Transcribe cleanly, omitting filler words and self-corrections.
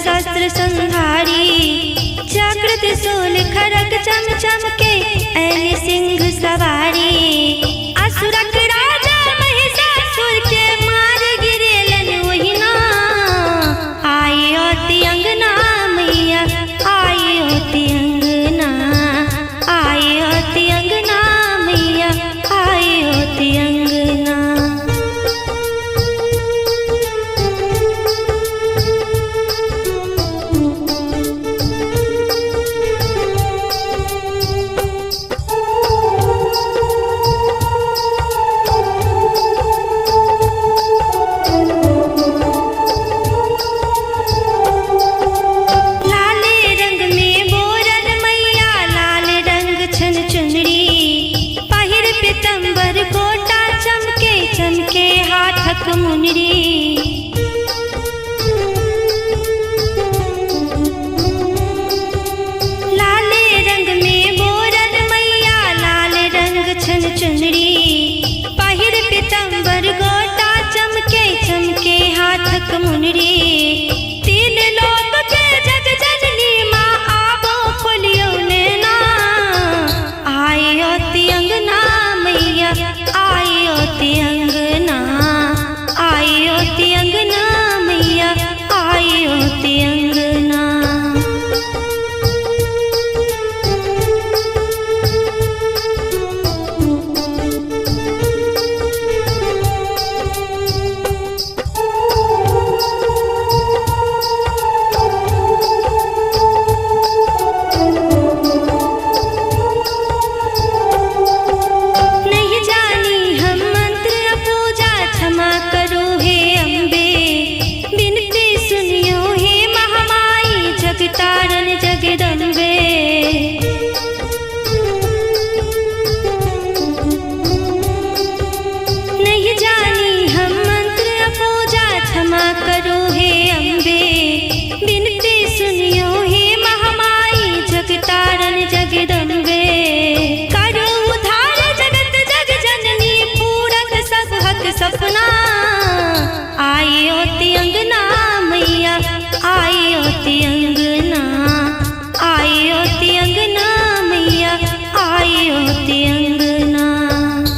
शस्त्र संहारी चक्र त्रिशूल खड़ग चम चमके ऐली सिंह सवारी असुरक राजा महिषासुर के मार गिरेलन ओहिना आई होती अंगना मैया आई होती अंगना आई होती अंगना मैया आई होती अंगना। चमके हाथक मुनरी लाले रंग में बोरन मैया लाल रंग छन चुनरी पहिर पीतंबर गोटा चमके चमके हाथक मुनरी तीन लोक के जग जननी माँ आबो खोलियो नैना आई होती अंगना मैया आई होती अंगना आई होती अंगना मैया आई होती अंगना। तारन जगदम्बे नहीं जानी हम मंत्र पूजा क्षमा करो हे अम्बे बिनती सुनियो हे महामाई जगतारन जगदम्बे करो उद्धार जगत जग जननी पूरत सब हक सपना आई होती अंगना मैया आई होती अंगना आई होती अंगना मैया आई होती अंगना।